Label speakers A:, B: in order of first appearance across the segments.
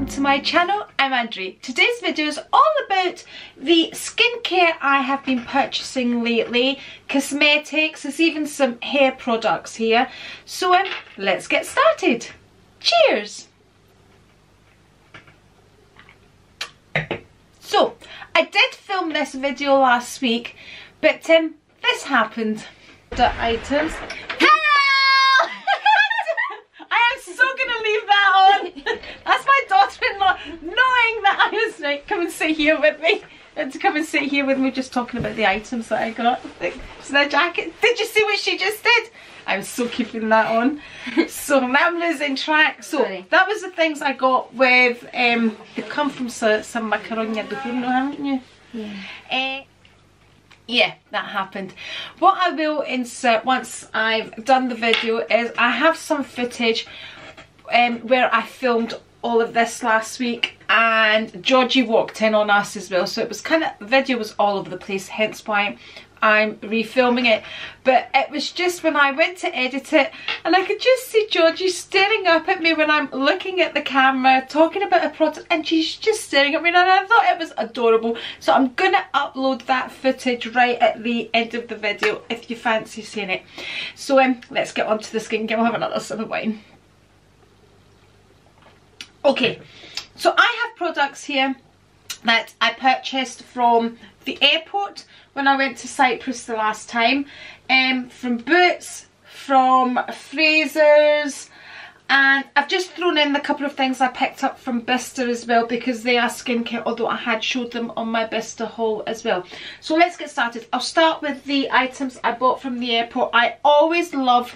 A: welcome to my channel. I'm Andri. Today's video is all about the skincare I have been purchasing lately, cosmetics, there's even some hair products here. So let's get started. Cheers! So, I did film this video last week, but this happened. The items. Hello! I am so gonna leave that on. That's my daughter-in-law knowing that I was like, come and sit here with me. And to come and sit here with me just talking about the items that I got. It's their jacket. Did you see what she just did? I'm so keeping that on. So now I'm losing track. So that was the things I got with they come from some macaroni di forno, haven't you? Yeah. Yeah, that happened. What I will insert once I've done the video is I have some footage where I filmed all of this last week, and Georgie walked in on us as well, so it was kind of, the video was all over the place, hence why I'm refilming it. But it was just when I went to edit it and I could just see Georgie staring up at me when I'm looking at the camera talking about a product, and she's just staring at me, and I thought it was adorable. So I'm gonna upload that footage right at the end of the video if you fancy seeing it. So let's get on to the skincare. We'll have another sip of wine. Okay, so I have products here that I purchased from the airport when I went to Cyprus the last time, from Boots, from Fraser's, and I've just thrown in a couple of things I picked up from Bicester as well because they are skincare, although I had showed them on my Bicester haul as well. So let's get started. I'll start with the items I bought from the airport. I always love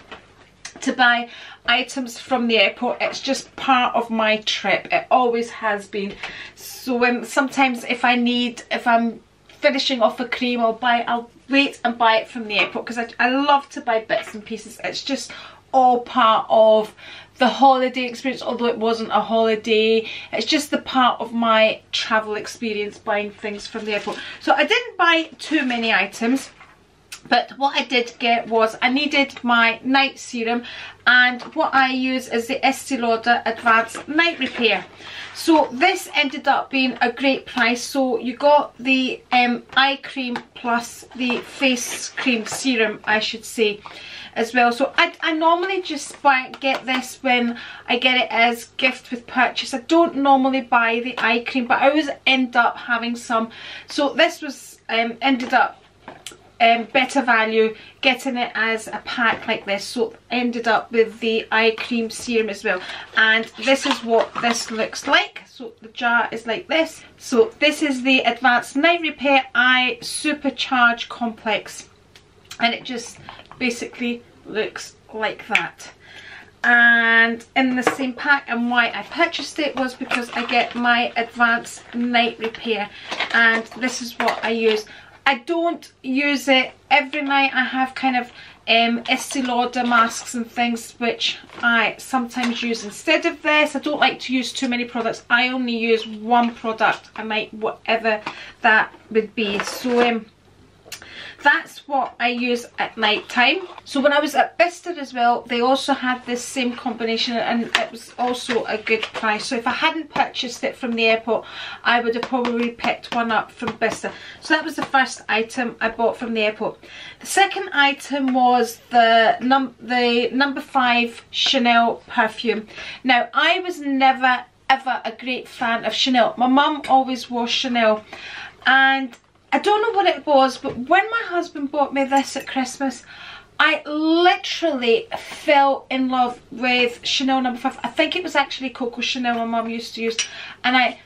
A: to buy items from the airport. It's just part of my trip. It always has been. So sometimes if I'm finishing off a cream, I'll wait and buy it from the airport because I love to buy bits and pieces. It's just all part of the holiday experience, although it wasn't a holiday. It's just the part of my travel experience, buying things from the airport. So I didn't buy too many items, but what I did get was I needed my night serum, and what I use is the Estee Lauder Advanced Night Repair. So this ended up being a great price. So you got the eye cream plus the face cream serum, I should say, as well. So I normally just get this when I get it as gift with purchase. I don't normally buy the eye cream, but I always end up having some. So this was ended up better value getting it as a pack like this. So ended up with the eye cream serum as well, and this is what this looks like. So the jar is like this. So this is the Advanced Night Repair Eye Supercharge Complex, and it just basically looks like that. And in the same pack, and why I purchased it was because I get my Advanced Night Repair, and this is what I use. I don't use it every night. I have kind of Estee Lauder masks and things which I sometimes use instead of this. I don't like to use too many products. I only use one product a night, whatever that would be. So that's what I use at night time. So when I was at Bicester as well, they also had this same combination, and it was also a good price. So if I hadn't purchased it from the airport, I would have probably picked one up from Bicester. So that was the first item I bought from the airport. The second item was the number 5 Chanel perfume. Now, I was never ever a great fan of Chanel. My mum always wore Chanel, and I don't know what it was, but when my husband bought me this at Christmas, I literally fell in love with Chanel number 5. I think it was actually Coco Chanel my mum used to use, and I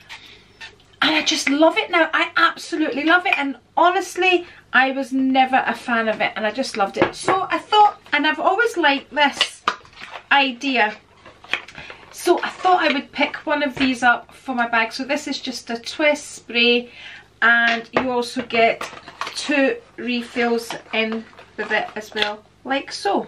A: just love it now. I absolutely love it, and honestly, I was never a fan of it, and I just loved it. So I thought, and I've always liked this idea, so I thought I would pick one of these up for my bag. So this is just a twist spray, and you also get 2 refills in with it as well, like so.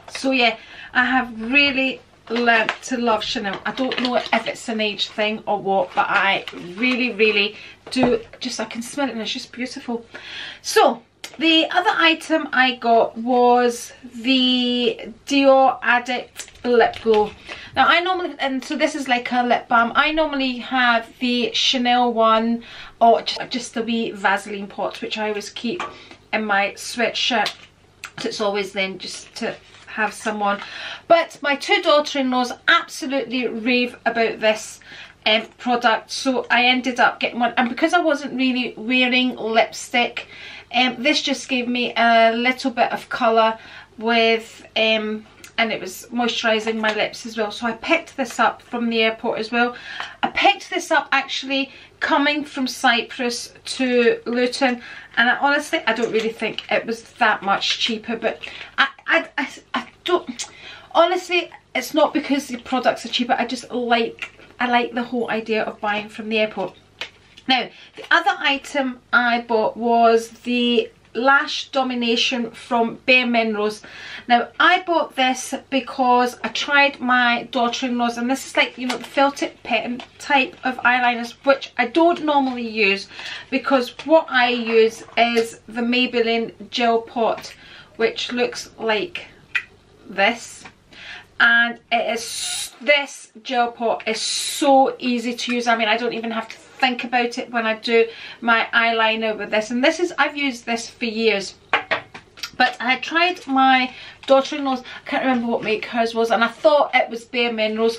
A: So yeah, I have really learnt to love Chanel. I don't know if it's an age thing or what, but I really do. Just, I can smell it and it's just beautiful. So The other item I got was the Dior Addict Lip Glow. Now I normally, and so this is like a lip balm, I normally have the Chanel one, or just the wee Vaseline pot, which I always keep in my sweatshirt, so it's always then just to have some on. But my two daughter-in-laws absolutely rave about this product, so I ended up getting one, and because I wasn't really wearing lipstick, this just gave me a little bit of colour with and it was moisturising my lips as well. So I picked this up from the airport as well. I picked this up actually coming from Cyprus to Luton, and honestly I don't really think it was that much cheaper, but I don't, honestly it's not because the products are cheaper, I like the whole idea of buying from the airport. Now, the other item I bought was the Lash Domination from Bare Minerals. Now, I bought this because I tried my daughter-in-law's, and this is like, you know, the felt tip pen type of eyeliners, which I don't normally use, because what I use is the Maybelline Gel Pot, which looks like this. And this gel pot is so easy to use. I mean, I don't even have to think about it when I do my eyeliner with this. And this is, I've used this for years. But I tried my daughter-in-law's, I can't remember what make hers was, and I thought it was Bare Minerals,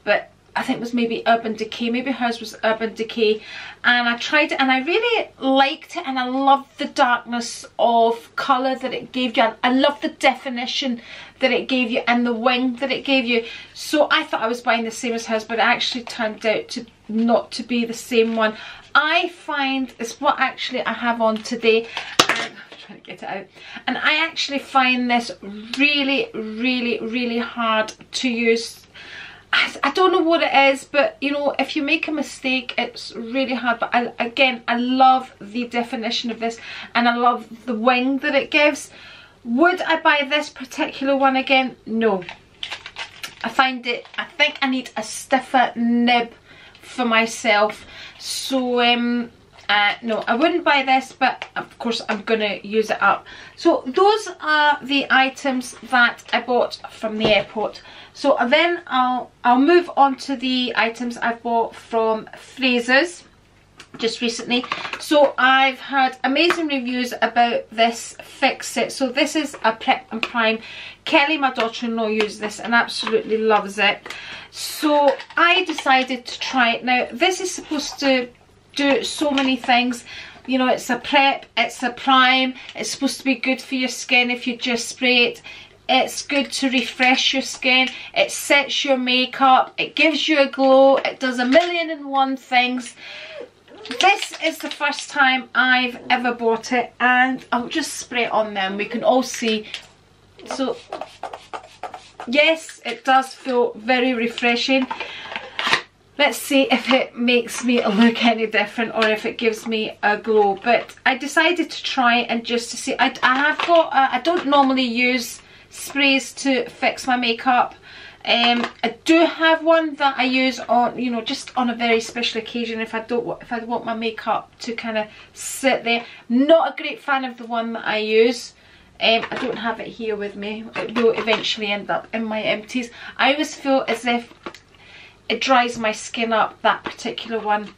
A: but I think it was maybe Urban Decay, maybe hers was Urban Decay, and I tried it and I really liked it, and I loved the darkness of colour that it gave you, and I loved the definition that it gave you and the wing that it gave you. So I thought I was buying the same as hers, but it actually turned out to not to be the same one. I find it's what actually I have on today, and I'm trying to get it out, and I actually find this really hard to use. I don't know what it is, but you know, if you make a mistake, it's really hard. But I love the definition of this, and I love the wing that it gives. Would I buy this particular one again? No. I think I need a stiffer nib for myself. So no, I wouldn't buy this, but of course I'm gonna use it up. So those are the items that I bought from the airport. So then I'll move on to the items I bought from Frasers just recently. So I've heard amazing reviews about this Fix It. So this is a prep and prime. Kelly, my daughter-in-law, used this and absolutely loves it. So I decided to try it. Now this is supposed to do so many things. You know, it's a prep, it's a prime, it's supposed to be good for your skin if you just spray it. It's good to refresh your skin, it sets your makeup, it gives you a glow, it does 1,000,001 things. This is the first time I've ever bought it, and I'll just spray it on them. We can all see. So yes, it does feel very refreshing. Let's see if it makes me look any different or if it gives me a glow. But I decided to try and just to see. I have got I don't normally use sprays to fix my makeup. I do have one that I use on, you know, just on a very special occasion if I want my makeup to kind of sit there. Not a great fan of the one that I use. I don't have it here with me. It will eventually end up in my empties. I always feel as if it dries my skin up, that particular one.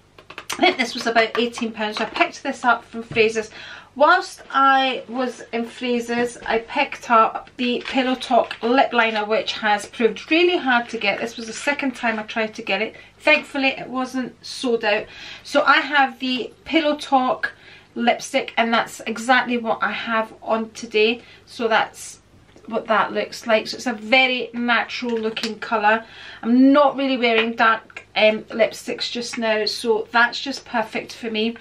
A: I think this was about £18, so I picked this up from Frasers. Whilst I was in Frasers, I picked up the Pillow Talk lip liner, which has proved really hard to get. This was the second time I tried to get it. Thankfully it wasn't sold out. So I have the Pillow Talk lipstick, and that's exactly what I have on today. So that's what that looks like. So it's a very natural looking colour. I'm not really wearing dark lipsticks just now, so that's just perfect for me.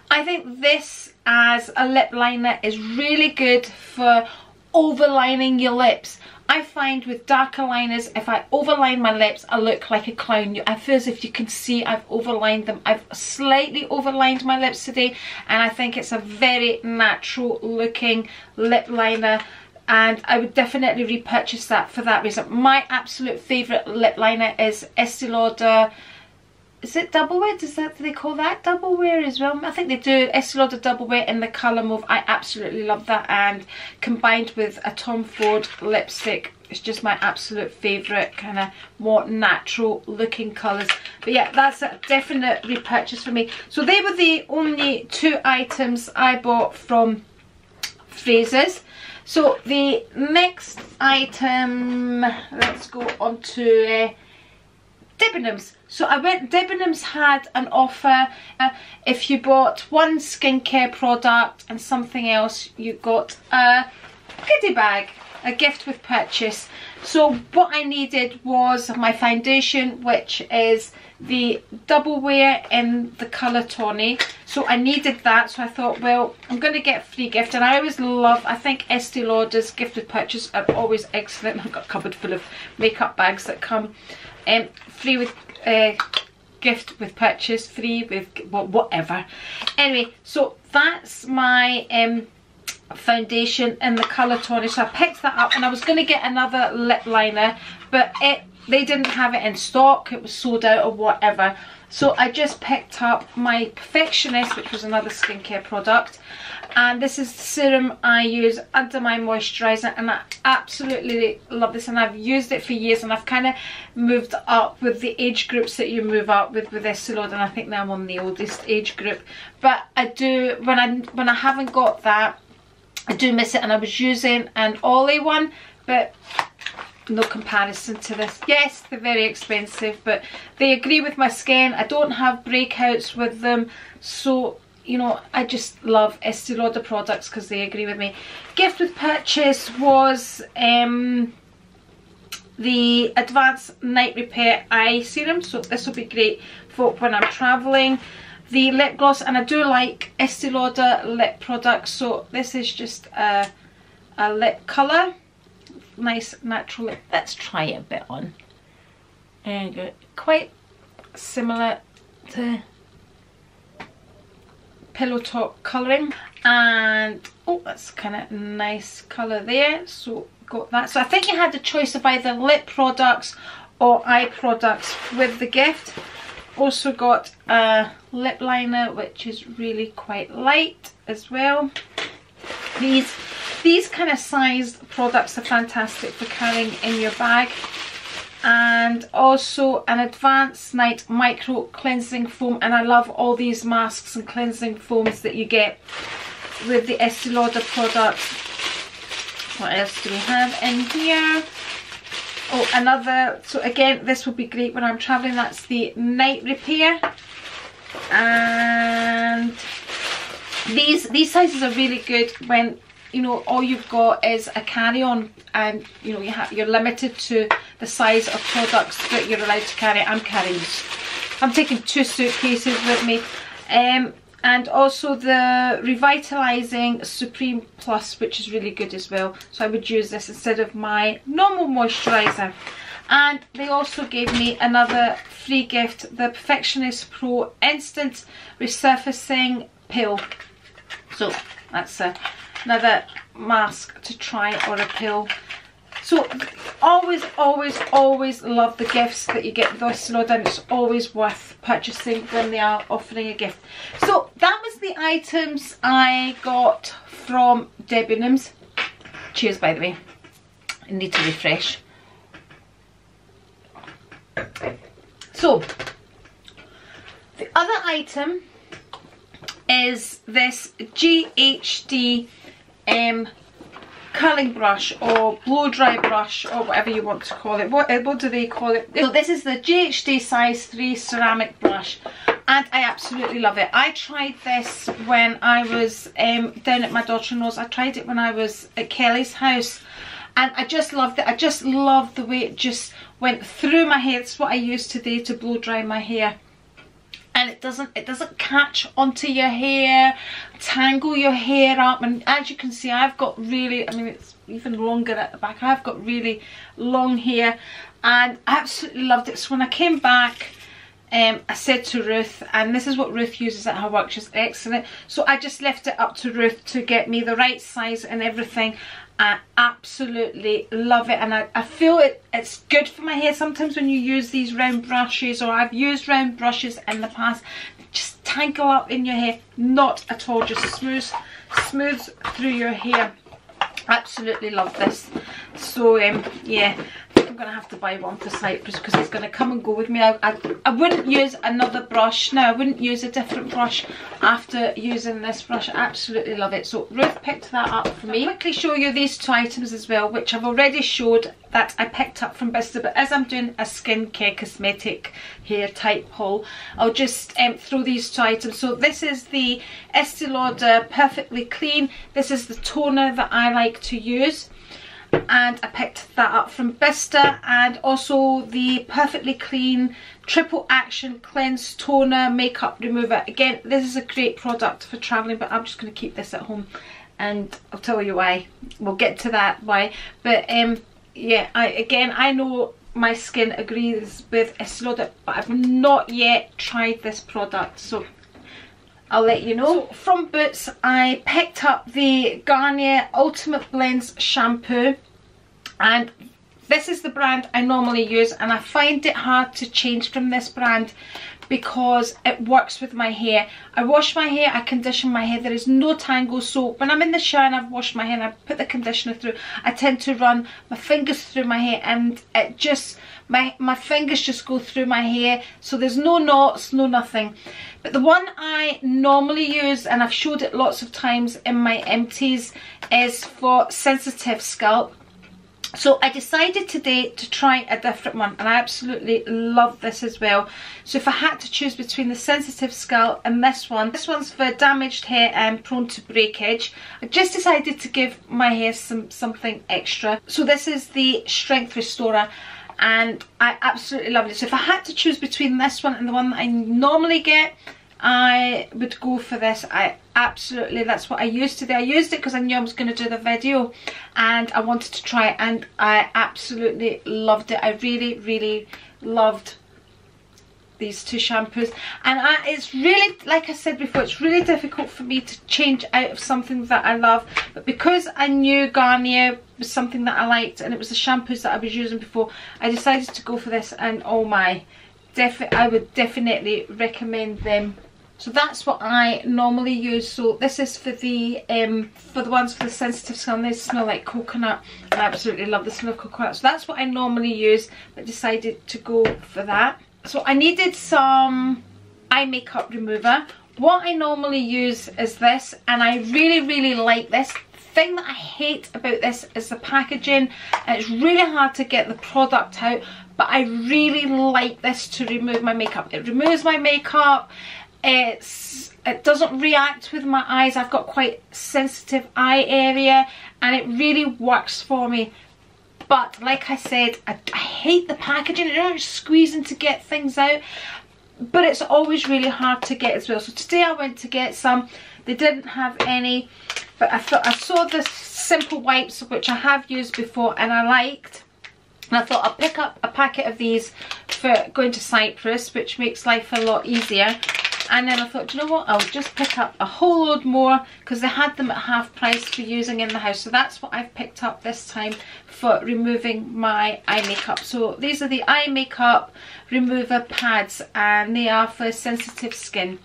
A: I think this as a lip liner is really good for overlining your lips. I find with darker liners, if I overline my lips, I look like a clown. I feel as if you can see I've overlined them. I've slightly overlined my lips today, and I think it's a very natural looking lip liner, and I would definitely repurchase that for that reason. My absolute favourite lip liner is Estee Lauder is it double wear? Do they call that double wear as well? I think they do. Estee Lauder double wear in the colour mauve. I absolutely love that, and combined with a Tom Ford lipstick, it's just my absolute favourite kind of more natural looking colours. But yeah, that's a definite repurchase for me. So they were the only 2 items I bought from Frasers. So the next item, let's go on to Debenhams. So Debenhams had an offer. If you bought 1 skincare product and something else, you got a goodie bag, a gift with purchase. So what I needed was my foundation, which is the double wear in the colour Tawny. So I needed that, so I thought, well, I'm going to get a free gift. And I always love, I think Estee Lauder's gift with purchase are always excellent. I've got a cupboard full of makeup bags that come free with gift with purchase, free with, well, whatever. Anyway, so that's my foundation in the colour Tawny. So I picked that up, and I was going to get another lip liner, but they didn't have it in stock. It was sold out or whatever. So I just picked up my Perfectionist, which was another skincare product, and this is the serum I use under my moisturiser, and I absolutely love this, and I've used it for years, and I've kind of moved up with the age groups that you move up with Estee Lauder, and I think now I'm on the oldest age group. But I do, when I haven't got that, I do miss it, and I was using an Olay one, but no comparison to this. Yes, they're very expensive, but they agree with my skin. I don't have breakouts with them, so you know, I just love Estee Lauder products because they agree with me. Gift with purchase was the Advanced Night Repair Eye Serum, so this will be great for when I'm travelling. The lip gloss, and I do like Estee Lauder lip products, so this is just a lip colour. Nice natural lip. Let's try it a bit on. There you go. Quite similar to Pillow Talk colouring, and oh, that's kind of nice colour there. So got that. So I think you had the choice of either lip products or eye products with the gift. Also got a lip liner, which is really quite light as well. These kind of sized products are fantastic for carrying in your bag. And also an Advanced Night Micro Cleansing Foam, and I love all these masks and cleansing foams that you get with the Estee Lauder products. What else do we have in here? Oh, another, so again, this will be great when I'm traveling. That's the Night Repair, and these sizes are really good when, you know, all you've got is a carry-on, and you know, you're limited to the size of products that you're allowed to carry. I'm taking 2 suitcases with me. And also the Revitalizing Supreme Plus, which is really good as well. So I would use this instead of my normal moisturiser. And they also gave me another free gift, the Perfectionist Pro Instant Resurfacing Pill. So that's another mask to try, or a pill. So always love the gifts that you get with Estee Lauder, and it's always worth purchasing when they are offering a gift. So that was the items I got from Debenhams. Cheers, by the way. I need to refresh. So the other item is this GHD curling brush, or blow dry brush, or whatever you want to call it. What do they call it? So this is the GHD size 3 ceramic brush, and I absolutely love it. I tried this when I was down at my daughter-in-law's. I tried it when I was at Kelly's house, and I just loved it. I just loved the way it just went through my hair. It's what I use today to blow dry my hair. And it doesn't catch onto your hair, tangle your hair up. And as you can see, I've got really, I mean, it's even longer at the back. I've got really long hair, and I absolutely loved it. So when I came back, I said to Ruth, and this is what Ruth uses at her work, she's excellent. So I just left it up to Ruth to get me the right size and everything. I absolutely love it, and I feel it's good for my hair. Sometimes when you use these round brushes, or I've used round brushes in the past, just tangle up in your hair. Not at all, just smooth through your hair. Absolutely love this. So yeah, I think I'm gonna have to buy one for Cyprus because it's gonna come and go with me. I wouldn't use another brush now. I wouldn't use a different brush after using this brush. I absolutely love it. So Ruth picked that up for me. I'll quickly show you these two items as well, which I've already showed that I picked up from Bicester, but as I'm doing a skincare cosmetic hair type haul, I'll just throw these two items. So this is the Estee Lauder Perfectly Clean. This is the toner that I like to use, and I picked that up from Bicester, and also the Perfectly Clean Triple Action Cleanse Toner Makeup Remover. Again, this is a great product for traveling, but I'm just going to keep this at home, and I'll tell you why. We'll get to that why. But yeah, I know my skin agrees with Estee Lauder, but I've not yet tried this product, so I'll let you know. So from Boots, I picked up the Garnier Ultimate Blends shampoo, and this is the brand I normally use, and I find it hard to change from this brand because it works with my hair. I wash my hair, I condition my hair, there is no tangle. So when I'm in the shower and I've washed my hair and I put the conditioner through, I tend to run my fingers through my hair, and it just, my fingers just go through my hair, so there's no knots, no nothing. But the one I normally use, and I've showed it lots of times in my empties, is for sensitive scalp. So I decided today to try a different one, and I absolutely love this as well. So if I had to choose between the sensitive scalp and this one's for damaged hair and prone to breakage. I just decided to give my hair something extra. So this is the Strength Restorer, and I absolutely love it. So if I had to choose between this one and the one that I normally get, I would go for this. That's what I used today. I used it because I knew I was going to do the video and I wanted to try it, and I absolutely loved it. I really loved these two shampoos, and it's really, like I said before, it's really difficult for me to change out of something that I love, but because I knew Garnier was something that I liked and it was the shampoos that I was using before, I decided to go for this, and oh my, I would definitely recommend them. So that's what I normally use. So this is for the ones for the sensitive skin. They smell like coconut. I absolutely love the smell of coconut. So that's what I normally use, but decided to go for that. So I needed some eye makeup remover. What I normally use is this, and I really like this. The thing that I hate about this is the packaging, and it's really hard to get the product out, but I really like this to remove my makeup. It removes my makeup. It doesn't react with my eyes. I've got quite sensitive eye area, and it really works for me. But like I said, I hate the packaging. It's squeezing to get things out, but it's always really hard to get as well. So today I went to get some. They didn't have any, but I saw the simple wipes, which I have used before and I liked, and I thought I'll pick up a packet of these for going to Cyprus, which makes life a lot easier. And then I thought, you know what, I'll just pick up a whole load more because they had them at half price for using in the house. So that's what I've picked up this time for removing my eye makeup. So these are the eye makeup remover pads, and they are for sensitive skin.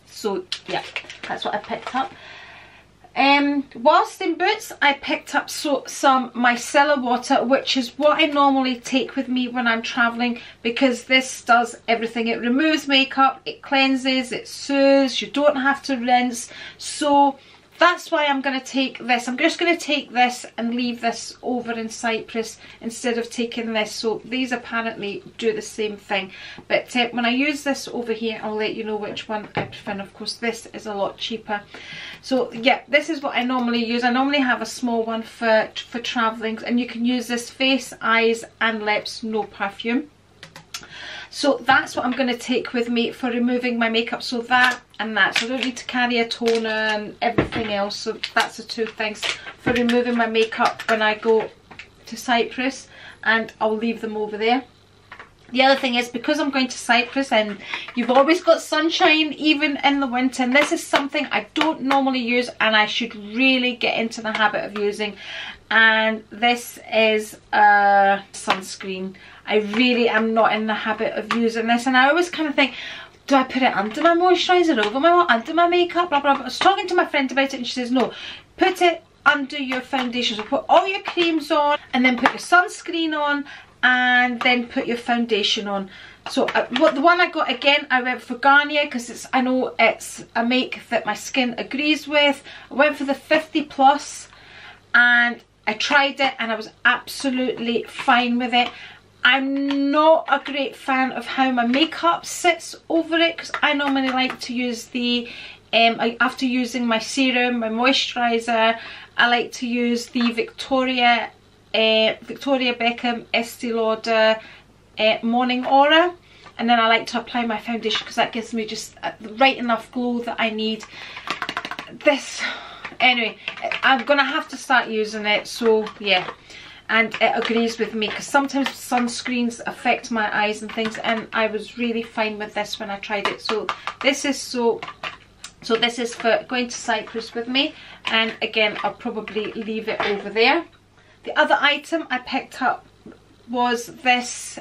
A: So yeah, that's what I picked up. Whilst in Boots, I picked up some micellar water, which is what I normally take with me when I'm travelling, because this does everything. It removes makeup, it cleanses, it soothes, you don't have to rinse. So that's why I'm going to take this. I'm just going to take this and leave this over in Cyprus instead of taking this. So these apparently do the same thing. But when I use this over here, I'll let you know which one I prefer. And of course, this is a lot cheaper. So yeah, this is what I normally use. I normally have a small one for travelling, and you can use this face, eyes and lips, no perfume. So that's what I'm going to take with me for removing my makeup. So that and that. So I don't need to carry a toner and everything else. So that's the two things for removing my makeup when I go to Cyprus, and I'll leave them over there. The other thing is, because I'm going to Cyprus and you've always got sunshine even in the winter, and this is something I don't normally use and I should really get into the habit of using, and this is a sunscreen. I really am not in the habit of using this, and I always kind of think, do I put it under my moisturiser, under my makeup, blah blah blah. I was talking to my friend about it and she says no, put it under your foundation. So put all your creams on and then put your sunscreen on and then put your foundation on. So the one I got, again, I went for Garnier because I know it's a make that my skin agrees with. I went for the 50+ and I tried it and I was absolutely fine with it. I'm not a great fan of how my makeup sits over it, because I normally like to use the after using my serum, my moisturiser, I like to use the Victoria Beckham Estee Lauder Morning Aura, and then I like to apply my foundation because that gives me just the right enough glow that I need. This, anyway, I'm gonna have to start using it, so yeah. And it agrees with me, because sometimes sunscreens affect my eyes and things, and I was really fine with this when I tried it. So this is so this is for going to Cyprus with me, and again I'll probably leave it over there. The other item I picked up was this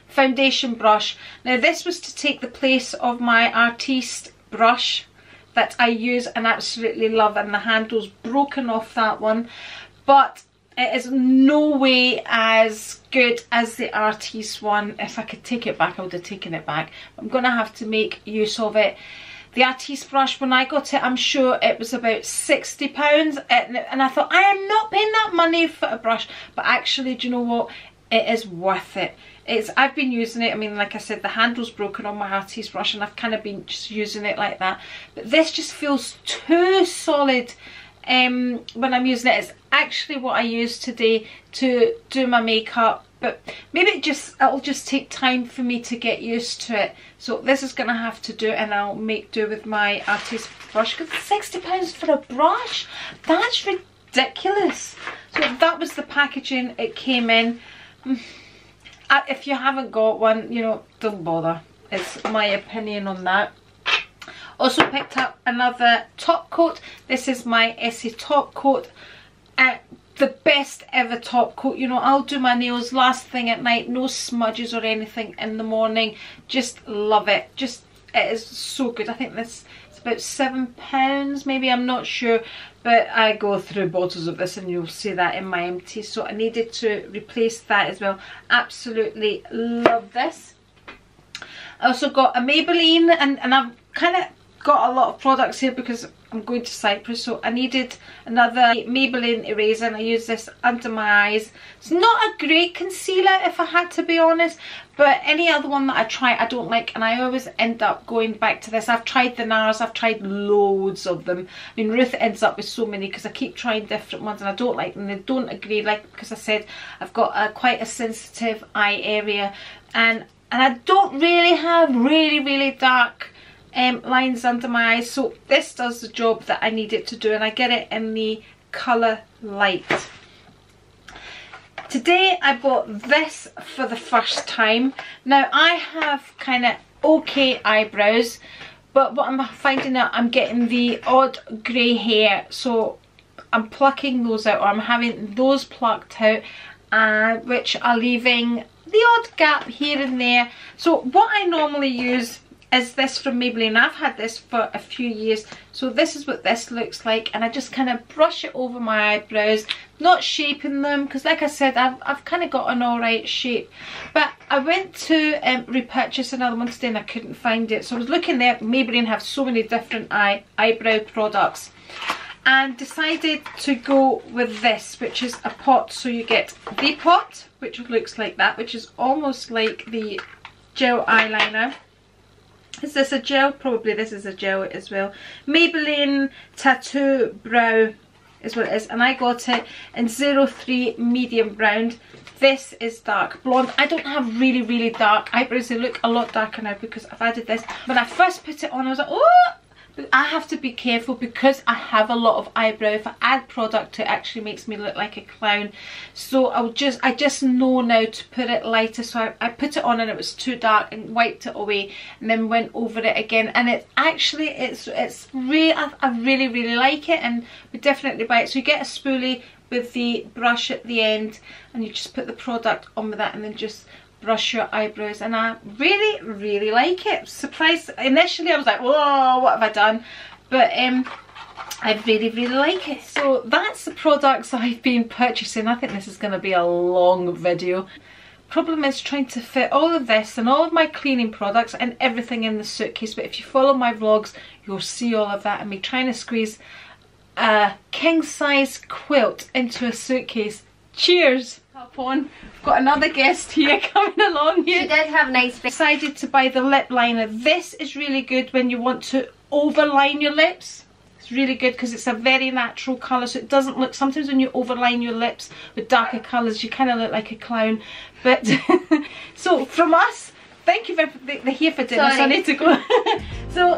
A: foundation brush. Now this was to take the place of my Artiste brush that I use and absolutely love, and the handle's broken off that one, but it is no way as good as the Artiste one. If I could take it back, I would have taken it back. I'm going to have to make use of it. The Artiste brush, when I got it, I'm sure it was about £60. And I thought, I am not paying that money for a brush. But actually, do you know what? It is worth it. I've been using it. I mean, like I said, the handle's broken on my Artiste brush and I've kind of been just using it like that. But this just feels too solid. When I'm using it, it's actually what I use today to do my makeup, but maybe it'll just take time for me to get used to it. So this is gonna have to do, and I'll make do with my Artiste brush, because £60 for a brush, that's ridiculous. So that was the packaging it came in. If you haven't got one, you know, don't bother. It's my opinion on that. Also picked up another top coat. This is my Essie top coat. The best ever top coat. You know, I'll do my nails last thing at night. No smudges or anything in the morning. Just love it. Just, it is so good. I think this is about £7 maybe. I'm not sure. But I go through bottles of this and you'll see that in my empties. So I needed to replace that as well. Absolutely love this. I also got a Maybelline, and I've kind of got a lot of products here because I'm going to Cyprus, so I needed another Maybelline eraser, and I use this under my eyes. It's not a great concealer, if I had to be honest, but any other one that I try I don't like, and I always end up going back to this. I've tried the NARS, I've tried loads of them. I mean, Ruth ends up with so many because I keep trying different ones and I don't like them. They don't agree, like, because I said I've got quite a sensitive eye area, and I don't really have really dark lines under my eyes, so this does the job that I need it to do, and I get it in the colour light. Today I bought this for the first time. Now I have kind of okay eyebrows, but what I'm finding out, I'm getting the odd grey hair, so I'm plucking those out, or I'm having those plucked out, which are leaving the odd gap here and there. So what I normally use is this from Maybelline. I've had this for a few years, so this is what this looks like, and I just kind of brush it over my eyebrows, not shaping them, because like I said, I've kind of got an alright shape. But I went to repurchase another one today and I couldn't find it, so I was looking there. Maybelline have so many different eyebrow products, and decided to go with this, which is a pot. So you get the pot, which looks like that, which is almost like the gel eyeliner. Is this a gel? Probably this is a gel as well. Maybelline Tattoo Brow is what it is, and I got it in 03 medium brown. This is dark blonde. I don't have really dark eyebrows. They look a lot darker now because I've added this. When I first put it on, I was like, oh, I have to be careful because I have a lot of eyebrow. If I add product, it actually makes me look like a clown. So I just know now to put it lighter. So I put it on and it was too dark and wiped it away and then went over it again. And it's actually, it's really, I really like it and would definitely buy it. So you get a spoolie with the brush at the end and you just put the product on with that and then just brush your eyebrows, and I really like it. Surprised initially, I was like, whoa, what have I done? But I really like it. So that's the products I've been purchasing. I think this is going to be a long video. Problem is trying to fit all of this and all of my cleaning products and everything in the suitcase. But if you follow my vlogs, you'll see all of that and me trying to squeeze a king size quilt into a suitcase. Cheers! On. I've got another guest here coming along here.
B: She did have nice.
A: Decided to buy the lip liner. This is really good when you want to overline your lips. It's really good because it's a very natural colour, so it doesn't look, sometimes when you overline your lips with darker colours you kind of look like a clown. But so from us, thank you for, they're here for dinner. Sorry. So I need to go. So